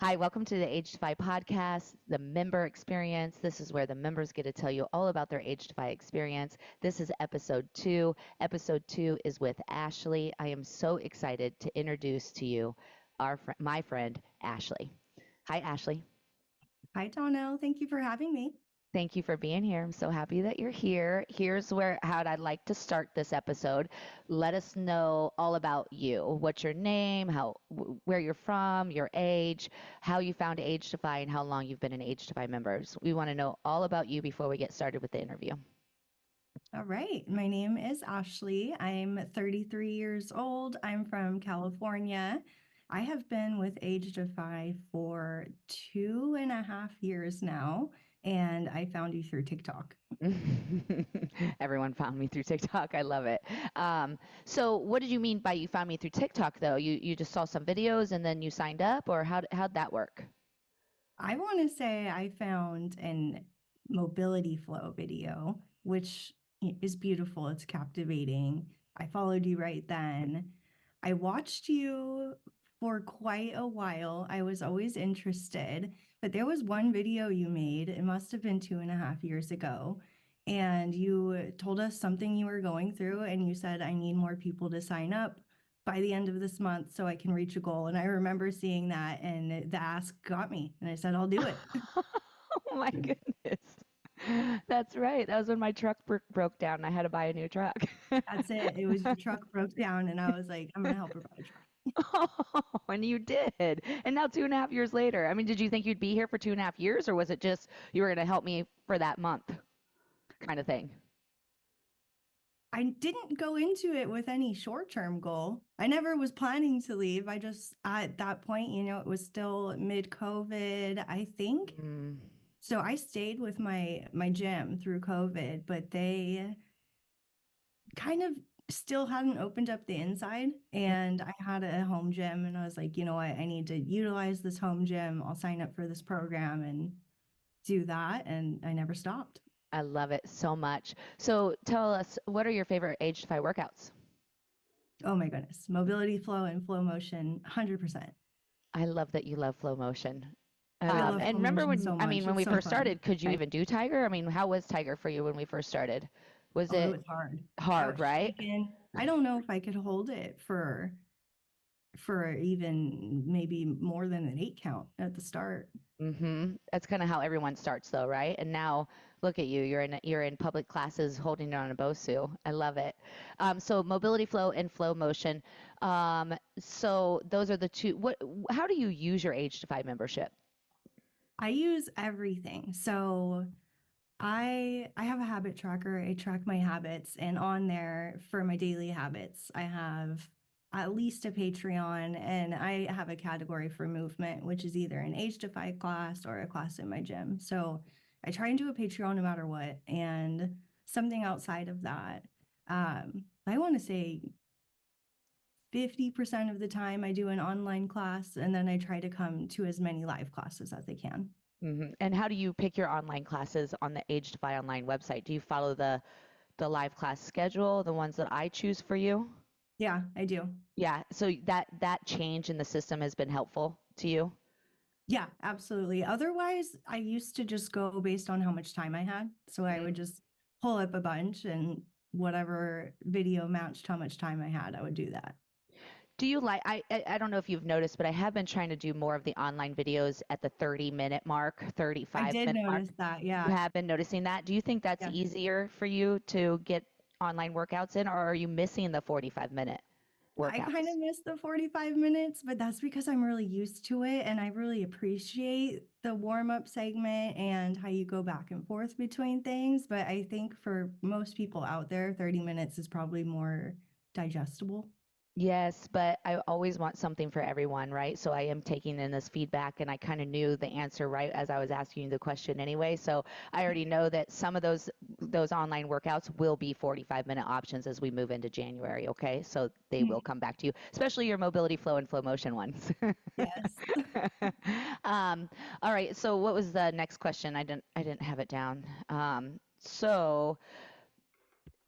Hi, welcome to the AgeDEFY podcast, the member experience. This is where the members get to tell you all about their AgeDEFY experience. This is episode 2. Episode 2 is with Ashley. I am so excited to introduce to you my friend, Ashley. Hi, Ashley. Hi, Donnell. Thank you for having me. Thank you for being here. I'm so happy that you're here. Here's how I'd like to start this episode. Let us know all about you. What's your name, where you're from, your age, how you found AgeDEFY, and how long you've been an AgeDEFY member. We want to know all about you before we get started with the interview. All right. My name is Ashley. I'm 33 years old. I'm from California. I have been with AgeDEFY for 2.5 years now, and I found you through TikTok. Everyone found me through TikTok. I love it. So what did you mean by you found me through TikTok, though? You just saw some videos and then you signed up, or how'd that work? I want to say I found an mobility flow video, which is beautiful. It's captivating. I followed you right then. I watched you for quite a while. I was always interested, but there was one video you made. It must have been 2.5 years ago. And you told us something you were going through, and you said, I need more people to sign up by the end of this month so I can reach a goal. And I remember seeing that, and the ask got me. And I said, I'll do it. Oh my goodness. That's right. That was when my truck broke down and I had to buy a new truck. That's it. It was your truck broke down, and I was like, I'm going to help her buy a truck. Oh, and you did. And now 2.5 years later, I mean, did you think you'd be here for 2.5 years, or was it just you were going to help me for that month kind of thing? I didn't go into it with any short-term goal. I never was planning to leave. I just, at that point, it was still mid-COVID, I think. Mm. So I stayed with my gym through COVID, but they kind of still hadn't opened up the inside. And I had a home gym, and I was like, you know what? I need to utilize this home gym. I'll sign up for this program and do that. And I never stopped. I love it so much. So tell us, what are your favorite AgeDEFY workouts? Oh my goodness. Mobility flow and flow motion, 100%. I love that you love flow motion. I love And flow remember motion when, so I mean, much. when It's we so first fun. started, could you even do Tiger? I mean, how was Tiger for you when we first started? Was Oh, it it was hard. I hard, was right? shaking. I don't know if I could hold it for even maybe more than an 8 count at the start. That's kind of how everyone starts, though, right? And now, look at you. You're in public classes holding it on a BOSU. I love it. So mobility flow and flow motion. So those are the two. How do you use your AgeDEFY membership? I use everything. So I have a habit tracker. I track my habits, and on there for my daily habits, I have at least a Patreon, and I have a category for movement, which is either an AgeDEFY class or a class in my gym. So I try and do a Patreon no matter what, and something outside of that. I want to say 50% of the time I do an online class, and then I try to come to as many live classes as I can. And how do you pick your online classes on the AgeDEFY online website? Do you follow the live class schedule, the ones that I choose for you? Yeah, I do. Yeah. So that change in the system has been helpful to you. Yeah, absolutely. Otherwise, I used to just go based on how much time I had. So I would just pull up a bunch, and whatever video matched how much time I had, I would do that. Do you like, I don't know if you've noticed, but I have been trying to do more of the online videos at the 30-minute mark, I 35 did minute mark. notice that. You Yeah. have been noticing that. Do you think that's Yeah. easier for you to get online workouts in, or are you missing the 45-minute I kind workouts? of miss the 45 minutes, but that's because I'm really used to it, and I really appreciate the warm-up segment and how you go back and forth between things. But I think for most people out there, 30 minutes is probably more digestible. Yes, but I always want something for everyone, right? So I am taking in this feedback, and I kind of knew the answer right as I was asking you the question anyway. So I already know that some of those online workouts will be 45-minute options as we move into January, okay? So they will come back to you, especially your mobility flow and flow motion ones. Yes. um, all right, so what was the next question? I didn't have it down. So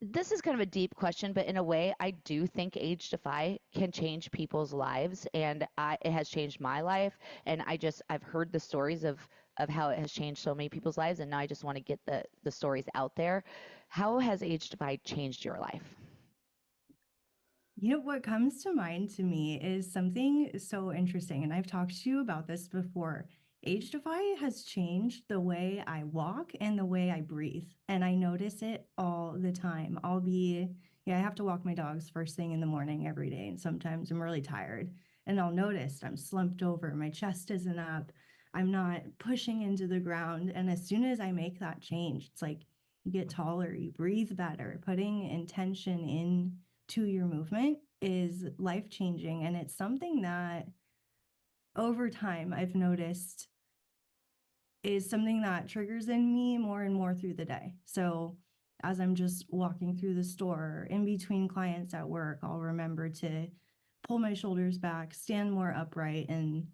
This is kind of a deep question, but in a way, I do think Age Defy can change people's lives, and it has changed my life. And I've heard the stories of how it has changed so many people's lives, and now I just want to get the stories out there. How has Age Defy changed your life? You know, what comes to mind to me is something so interesting, and I've talked to you about this before. AgeDefy has changed the way I walk and the way I breathe, and I notice it all the time. I have to walk my dogs first thing in the morning every day, and sometimes I'm really tired, and I'll notice I'm slumped over, my chest isn't up, I'm not pushing into the ground, and as soon as I make that change, it's like you get taller, you breathe better, putting intention in to your movement is life changing. And it's something that over time I've noticed is something that triggers in me more and more through the day. So as I'm just walking through the store in between clients at work, I'll remember to pull my shoulders back, stand more upright, and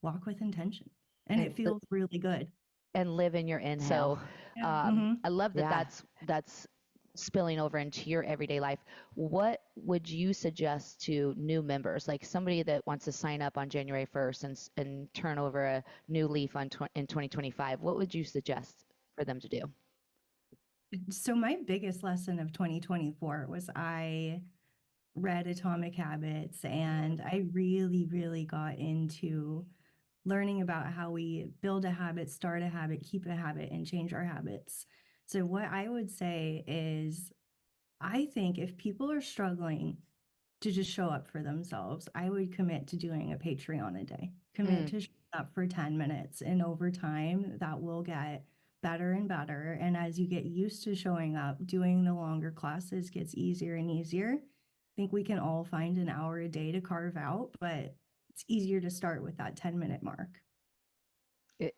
walk with intention. And it And feels really good. and live in your inhale. So, yeah. Mm-hmm. I love that that's spilling over into your everyday life. What would you suggest to new members, like somebody that wants to sign up on January 1st and turn over a new leaf in 2025? What would you suggest for them to do? So my biggest lesson of 2024 was I read Atomic Habits and I really, really got into learning about how we build a habit, start a habit, keep a habit, and change our habits. So, what I would say is, I think if people are struggling to just show up for themselves, I would commit to doing a Patreon a day. Commit Mm. to showing up for 10 minutes. And over time, that will get better and better. And as you get used to showing up, doing the longer classes gets easier and easier. I think we can all find an hour a day to carve out, but it's easier to start with that 10-minute mark.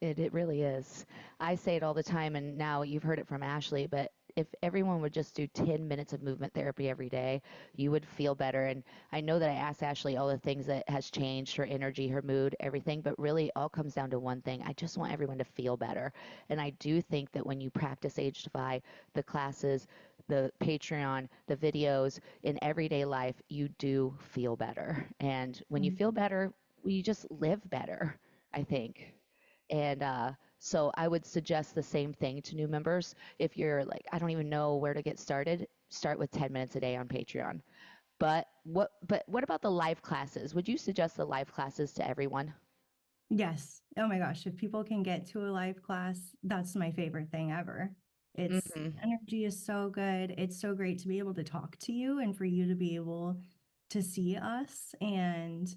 It really is. I say it all the time, and now you've heard it from Ashley, but if everyone would just do 10 minutes of movement therapy every day, you would feel better. And I know that I asked Ashley all the things that has changed, her energy, her mood, everything, but really it all comes down to one thing. I just want everyone to feel better. And I do think that when you practice Age Defy, the classes, the Patreon, the videos, in everyday life, you do feel better. And when you Mm. feel better, you just live better, I think. And so I would suggest the same thing to new members. If you're like, I don't even know where to get started, start with 10 minutes a day on Patreon. But what about the live classes? Would you suggest the live classes to everyone? Yes. Oh my gosh. If people can get to a live class, that's my favorite thing ever. It's Hmm. energy is so good. It's so great to be able to talk to you and for you to be able to see us and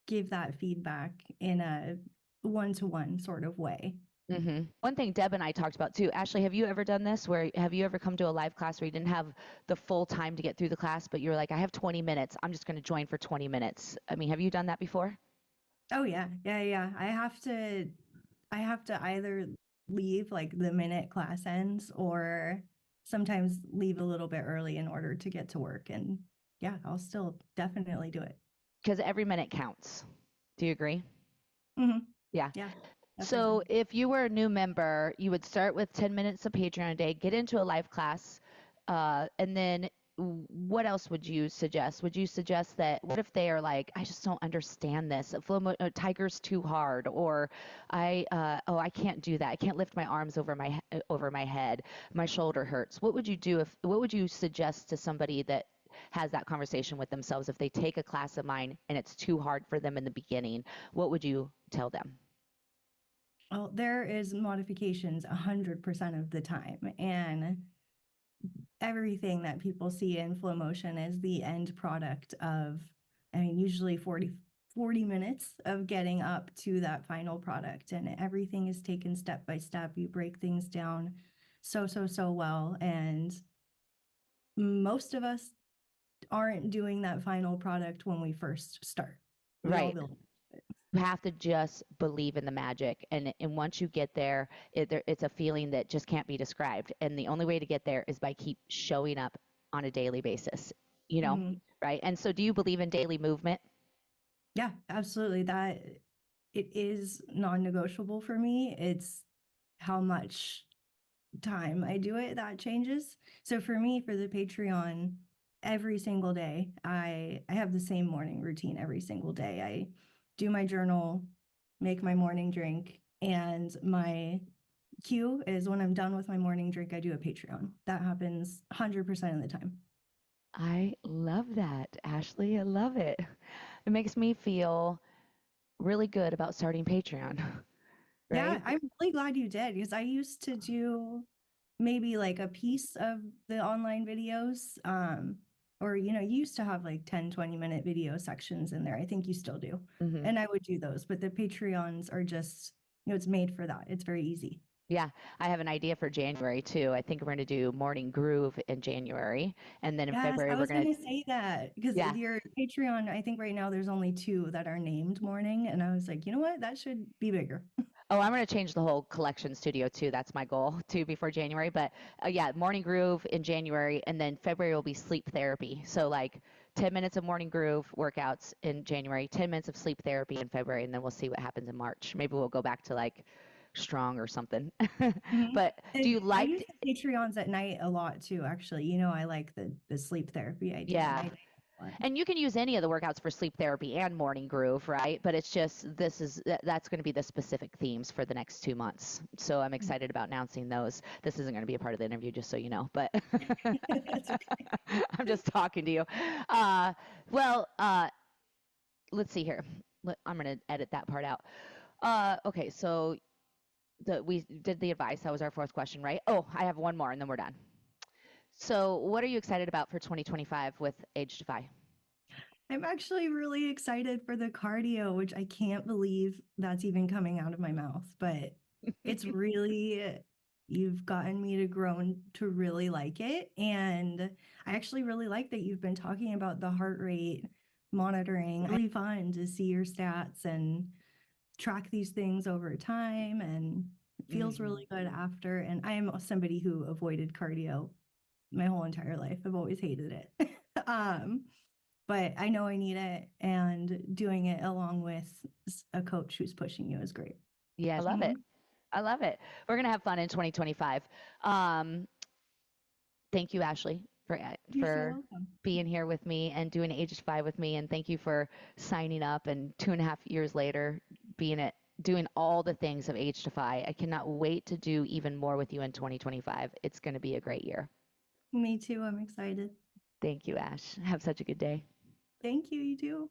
give that feedback in a one-to-one sort of way. Hmm. One thing Deb and I talked about too. Ashley, have you ever done this? Where have you ever come to a live class where you didn't have the full time to get through the class, but you were like, I have 20 minutes. I'm just going to join for 20 minutes. I mean, have you done that before? Oh yeah. Yeah, yeah. I have to either leave like the minute class ends or sometimes leave a little bit early in order to get to work. And yeah, I'll still definitely do it. Because every minute counts. Do you agree? Hmm. Yeah. Yeah, So definitely. if you were a new member, you would start with 10 minutes of Patreon a day, get into a live class, and then what else would you suggest? Would you suggest that what if they are like, I just don't understand this. Tiger's too hard, or I can't do that. I can't lift my arms over my head. My shoulder hurts. What would you suggest to somebody that has that conversation with themselves if they take a class of mine and it's too hard for them in the beginning? What would you tell them? Well, there is modifications 100% of the time. And everything that people see in flow motion is the end product of, I mean, usually 40 minutes of getting up to that final product. And everything is taken step by step. You break things down so well. And most of us aren't doing that final product when we first start. We all Right. build it. You have to just believe in the magic, and once you get there, it's a feeling that just can't be described, and the only way to get there is by keep showing up on a daily basis, you know. Mhm. Right? And so do you believe in daily movement? Yeah, absolutely. That it is non-negotiable for me. It's how much time I do it that changes. So for me, for the Patreon, every single day, I have the same morning routine every single day. I do my journal, make my morning drink, and my cue is when I'm done with my morning drink, I do a Patreon. That happens 100% of the time. I love that, Ashley. I love it. It makes me feel really good about starting Patreon, Yeah, right? I'm really glad you did because I used to do maybe like a piece of the online videos. Or you used to have like 10, 20-minute video sections in there. I think you still do. Hmm. And I would do those, but the Patreons are just, it's made for that. It's very easy. Yeah, I have an idea for January too. I think we're going to do Morning Groove in January, and then in Yes, February I we're was going to, gonna say that because yeah. your Patreon, I think right now there's only two that are named morning, and I was like, you know what? That should be bigger. Oh, I'm going to change the whole collection studio too. That's my goal too before January. But yeah, Morning Groove in January, and then February will be sleep therapy. So like 10 minutes of Morning Groove workouts in January, 10 minutes of sleep therapy in February, and then we'll see what happens in March. Maybe we'll go back to like strong or something. Mhm. But do And you I use like, the Patreons at night a lot too, actually. I like the sleep therapy idea, and yeah. I do a lot. And you can use any of the workouts for sleep therapy and morning groove, right? But it's just that's going to be the specific themes for the next 2 months. So I'm excited about announcing those. This isn't going to be a part of the interview, just so you know. But That's okay. I'm just talking to you. Uh, well, let's see here. I'm going to edit that part out. Okay, so we did the advice. That was our fourth question, right? Oh, I have one more, and then we're done. So, what are you excited about for 2025 with AgeDEFY? I'm actually really excited for the cardio, which I can't believe that's even coming out of my mouth, but it's really, you've gotten me to grow to really like it. And I actually really like that you've been talking about the heart rate monitoring. Really fun to see your stats and track these things over time, and it feels Hmm. really good after. And I am somebody who avoided cardio my whole entire life. I've always hated it. um, but I know I need it, and doing it along with a coach who's pushing you is great. Yeah, I love it. Mhm. I love it. We're going to have fun in 2025. Um, Thank you, Ashley, You're so for welcome. being here with me and doing AgeDEFY with me. And thank you for signing up and 2.5 years later doing all the things of AgeDEFY. I cannot wait to do even more with you in 2025. It's going to be a great year. Me too. I'm excited. Thank you, Ash. Have such a good day. Thank you. You too.